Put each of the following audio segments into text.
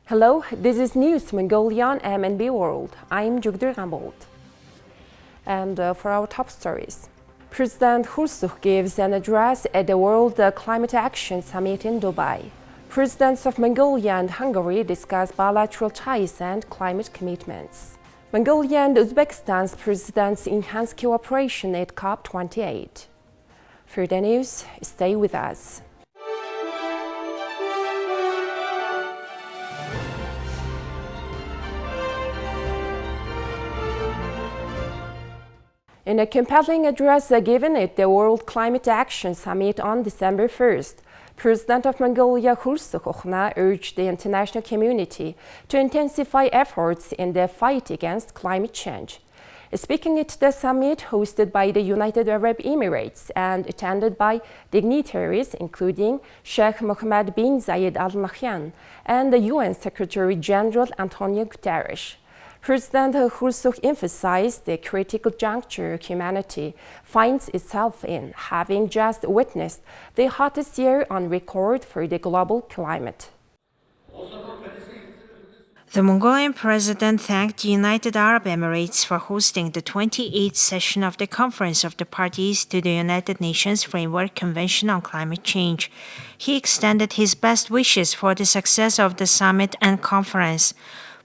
Hello, this is News Mongolia and MNB World. I'm Jugdur Gambold. And for our top stories. President Khurelsukh gives an address at the World Climate Action Summit in Dubai. Presidents of Mongolia and Hungary discuss bilateral ties and climate commitments. Mongolia and Uzbekistan's presidents enhance cooperation at COP28. For the news, stay with us. In a compelling address given at the World Climate Action Summit on December 1st, President of Mongolia Khurelsukh urged the international community to intensify efforts in the fight against climate change. Speaking at the summit hosted by the United Arab Emirates and attended by dignitaries including Sheikh Mohammed bin Zayed Al Nahyan and the UN Secretary General Antonio Guterres, President Khurelsukh emphasized the critical juncture humanity finds itself in, having just witnessed the hottest year on record for the global climate. The Mongolian president thanked the United Arab Emirates for hosting the 28th session of the Conference of the Parties to the United Nations Framework Convention on Climate Change. He extended his best wishes for the success of the summit and conference.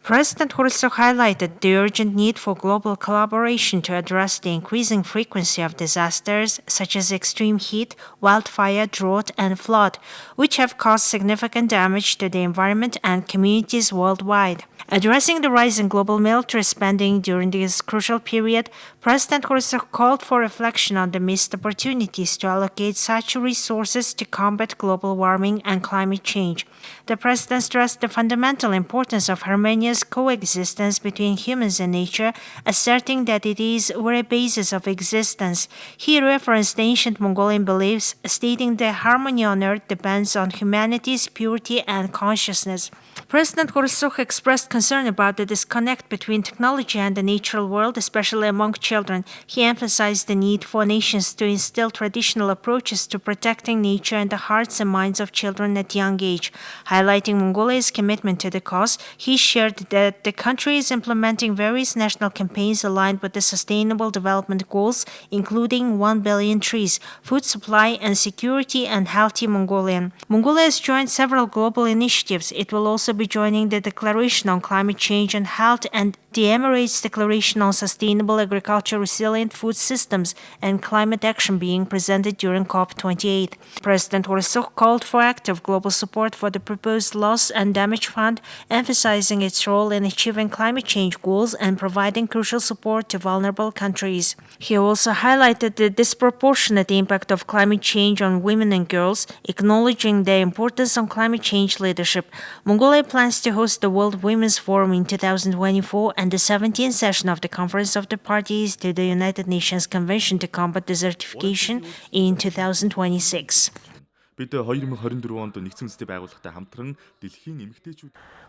President Khurelsukh highlighted the urgent need for global collaboration to address the increasing frequency of disasters such as extreme heat, wildfire, drought, and flood, which have caused significant damage to the environment and communities worldwide. Addressing the rise in global military spending during this crucial period, President Khurelsukh called for reflection on the missed opportunities to allocate such resources to combat global warming and climate change. The president stressed the fundamental importance of harmonious coexistence between humans and nature, asserting that it is the very basis of existence. He referenced the ancient Mongolian beliefs, stating that harmony on earth depends on humanity's purity and consciousness. President Khurelsukh expressed concern about the disconnect between technology and the natural world, especially among children. He emphasized the need for nations to instill traditional approaches to protecting nature in the hearts and minds of children at a young age. Highlighting Mongolia's commitment to the cause, he shared that the country is implementing various national campaigns aligned with the Sustainable Development Goals, including 1 billion trees, food supply and security, and healthy Mongolian. Mongolia has joined several global initiatives. It will also be joining the Declaration on Climate Change and Health and the Emirates Declaration on Sustainable Agriculture, Resilient Food Systems, and Climate Action being presented during COP28. President Khurelsukh called for active global support for the proposed Loss and Damage Fund, emphasizing its role in achieving climate change goals and providing crucial support to vulnerable countries. He also highlighted the disproportionate impact of climate change on women and girls, acknowledging their importance on climate change leadership. Mongolia plans to host the World Women's Forum in 2024 and the 17th session of the Conference of the Parties to the United Nations Convention to Combat Desertification in 2026.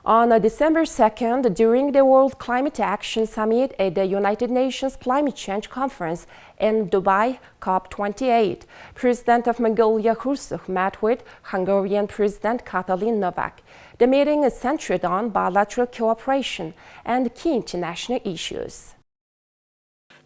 On December 2nd, during the World Climate Action Summit at the United Nations Climate Change Conference in Dubai, COP28, President of Mongolia Khurelsukh met with Hungarian President Katalin Novak. The meeting is centered on bilateral cooperation and key international issues.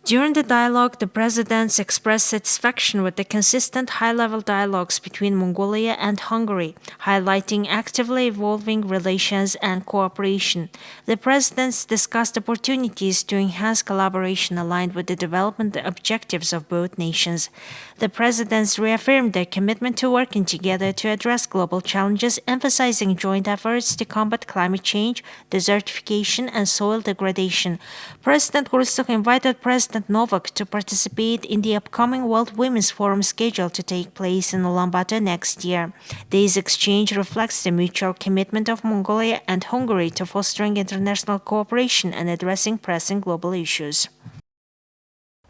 During the dialogue, the presidents expressed satisfaction with the consistent high-level dialogues between Mongolia and Hungary, highlighting actively evolving relations and cooperation. The presidents discussed opportunities to enhance collaboration aligned with the development objectives of both nations. The presidents reaffirmed their commitment to working together to address global challenges, emphasizing joint efforts to combat climate change, desertification, and soil degradation. President Khurelsukh invited President Novak to participate in the upcoming World Women's Forum scheduled to take place in Ulaanbaatar next year. This exchange reflects the mutual commitment of Mongolia and Hungary to fostering international cooperation and addressing pressing global issues.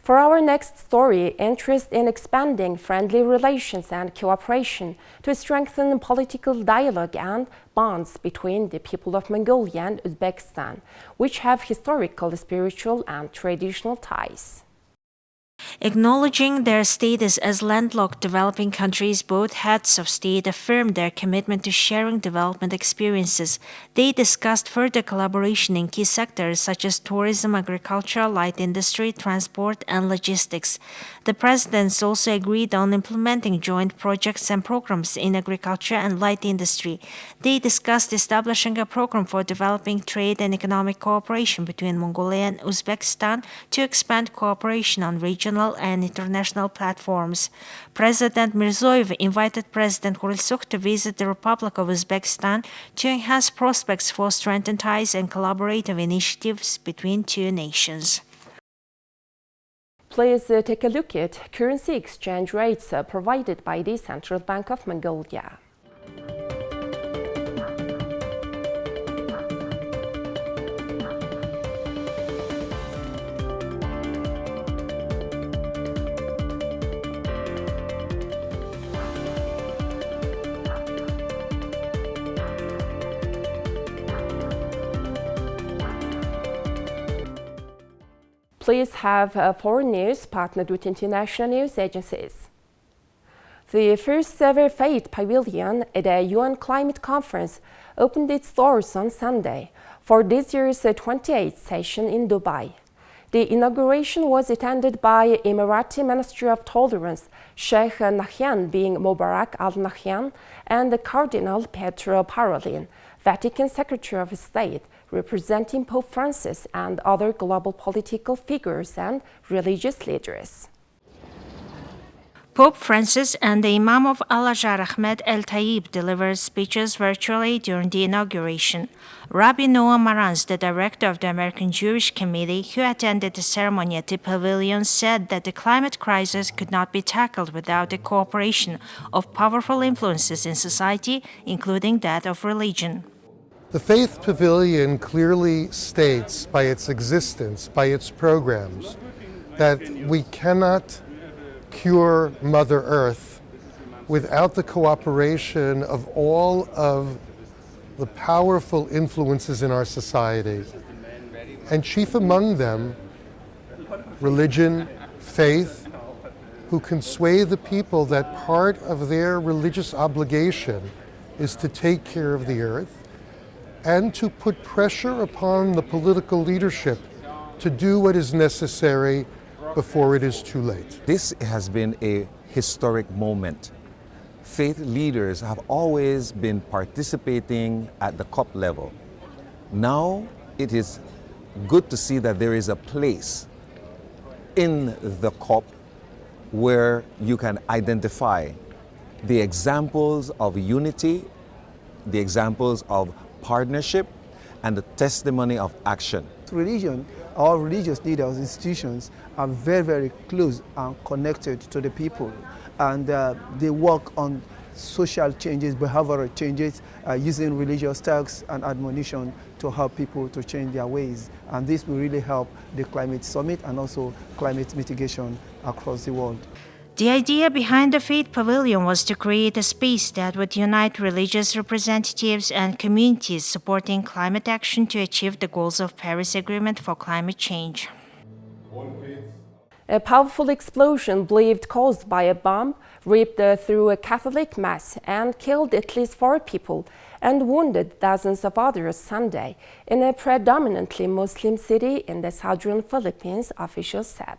For our next story, interest in expanding friendly relations and cooperation to strengthen political dialogue and bonds between the people of Mongolia and Uzbekistan, which have historical, spiritual, and traditional ties. Acknowledging their status as landlocked developing countries, both heads of state affirmed their commitment to sharing development experiences. They discussed further collaboration in key sectors such as tourism, agriculture, light industry, transport, and logistics. The presidents also agreed on implementing joint projects and programs in agriculture and light industry. They discussed establishing a program for developing trade and economic cooperation between Mongolia and Uzbekistan to expand cooperation on regional and international platforms. President Mirziyoyev invited President Khurelsukh to visit the Republic of Uzbekistan to enhance prospects for strengthened ties and collaborative initiatives between two nations. Please take a look at currency exchange rates provided by the Central Bank of Mongolia. Please have foreign news partnered with international news agencies. The first ever Faith Pavilion at a UN climate conference opened its doors on Sunday for this year's 28th session in Dubai. The inauguration was attended by Emirati Ministry of Tolerance, Sheikh Nahyan bin Mubarak Al Nahyan, and Cardinal Pietro Parolin, Vatican Secretary of State, representing Pope Francis and other global political figures and religious leaders. Pope Francis and the Imam of Al-Azhar Ahmed El-Tayyib delivered speeches virtually during the inauguration. Rabbi Noah Marantz, the director of the American Jewish Committee, who attended the ceremony at the Pavilion, said that the climate crisis could not be tackled without the cooperation of powerful influences in society, including that of religion. The Faith Pavilion clearly states by its existence, by its programs, that we cannot cure Mother Earth without the cooperation of all of the powerful influences in our society, and chief among them, religion, faith, who can sway the people that part of their religious obligation is to take care of the earth, and to put pressure upon the political leadership to do what is necessary before it is too late. This has been a historic moment. Faith leaders have always been participating at the COP level. Now it is good to see that there is a place in the COP where you can identify the examples of unity, the examples of partnership, and the testimony of action. Religion, our religious leaders, institutions are very, very close and connected to the people, and they work on social changes, behavioral changes, using religious texts and admonition to help people to change their ways. And this will really help the climate summit and also climate mitigation across the world. The idea behind the Faith Pavilion was to create a space that would unite religious representatives and communities supporting climate action to achieve the goals of Paris Agreement for climate change. A powerful explosion believed caused by a bomb ripped through a Catholic mass and killed at least 4 people and wounded dozens of others Sunday in a predominantly Muslim city in the southern Philippines, officials said.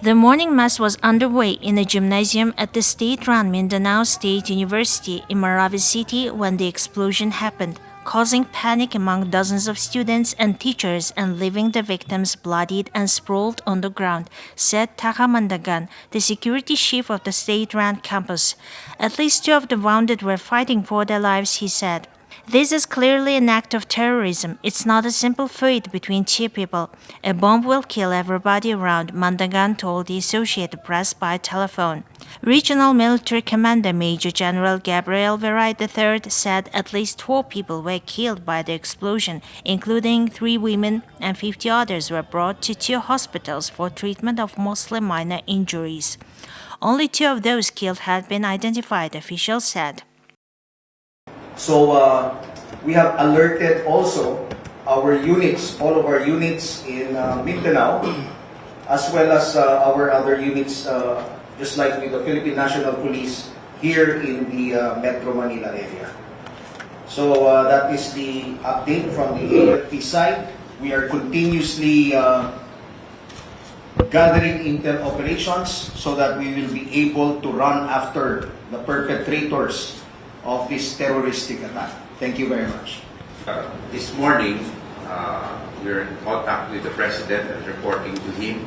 The morning mass was underway in a gymnasium at the state-run Mindanao State University in Marawi City when the explosion happened, causing panic among dozens of students and teachers and leaving the victims bloodied and sprawled on the ground, said Taha Mandagan, the security chief of the state-run campus. At least 2 of the wounded were fighting for their lives, he said. This is clearly an act of terrorism. It's not a simple fight between 2 people. A bomb will kill everybody around, Mandagan told the Associated Press by telephone. Regional Military Commander Major General Gabriel Veray III said at least 4 people were killed by the explosion, including 3 women, and 50 others were brought to 2 hospitals for treatment of mostly minor injuries. Only 2 of those killed had been identified, officials said. So we have alerted also our units, all of our units in Mindanao, as well as our other units, just like with the Philippine National Police here in the Metro Manila area. So that is the update from the AFP side. We are continuously gathering intel operations so that we will be able to run after the perpetrators of this terroristic attack. Thank you very much. This morning, we're in contact with the President and reporting to him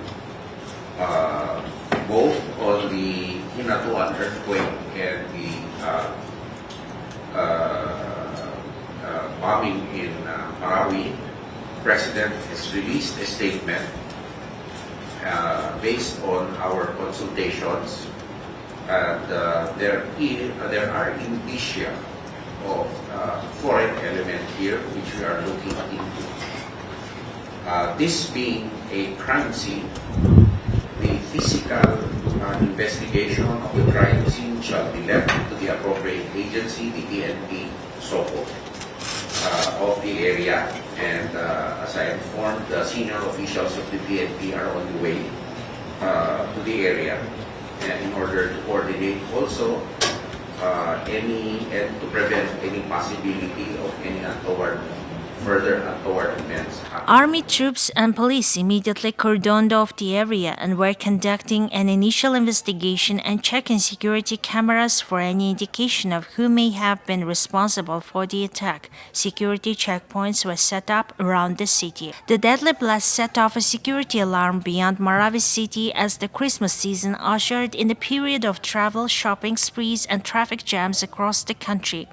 both on the Hinatuan earthquake and the bombing in Marawi. The President has released a statement based on our consultations, and there are indicia of foreign element here which we are looking into. This being a crime scene, the physical investigation of the crime scene shall be left to the appropriate agency, the PNP, SOCO, of the area. And as I informed, the senior officials of the PNP are on the way to the area in order to coordinate also and to prevent any possibility of any further untoward events. Army troops and police immediately cordoned off the area and were conducting an initial investigation and checking security cameras for any indication of who may have been responsible for the attack. Security checkpoints were set up around the city. The deadly blast set off a security alarm beyond Marawi city as the Christmas season ushered in a period of travel, shopping sprees, and traffic jams across the country.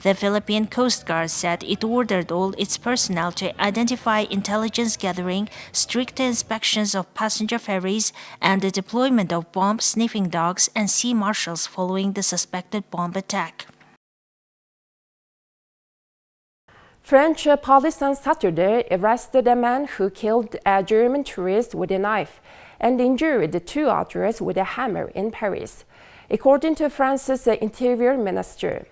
The Philippine Coast Guard said it ordered all its personnel to identify intelligence gathering, strict inspections of passenger ferries, and the deployment of bomb-sniffing dogs and sea marshals following the suspected bomb attack. French police on Saturday arrested a man who killed a German tourist with a knife and injured the two others with a hammer in Paris, according to France's interior minister.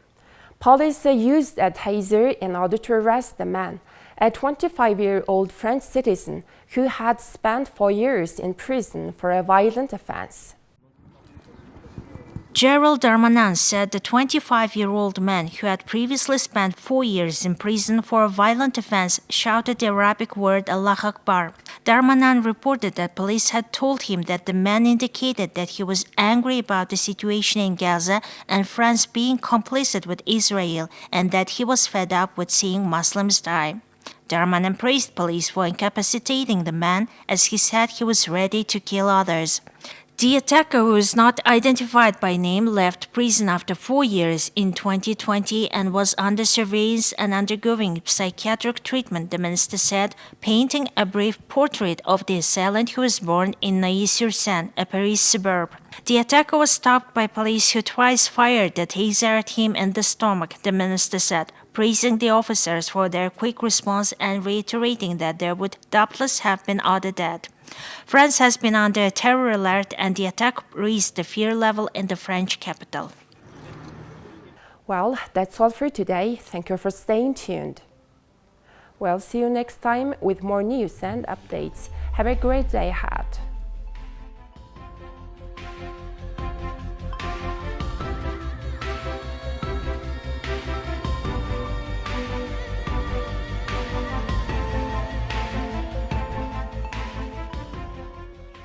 Police used a taser in order to arrest the man, a 25-year-old French citizen who had spent 4 years in prison for a violent offense. Gerald Darmanin said the 25-year-old man, who had previously spent 4 years in prison for a violent offense, shouted the Arabic word Allah Akbar. Darmanin reported that police had told him that the man indicated that he was angry about the situation in Gaza and France being complicit with Israel, and that he was fed up with seeing Muslims die. Darmanin praised police for incapacitating the man, as he said he was ready to kill others. The attacker, who is not identified by name, left prison after 4 years in 2020 and was under surveillance and undergoing psychiatric treatment, the minister said, painting a brief portrait of the assailant who was born in Neuilly-sur-Seine, a Paris suburb. The attacker was stopped by police who twice fired the taser at him in the stomach, the minister said, praising the officers for their quick response and reiterating that there would doubtless have been other dead. France has been under a terror alert, and the attack raised the fear level in the French capital. Well, that's all for today. Thank you for staying tuned. We'll see you next time with more news and updates. Have a great day ahead.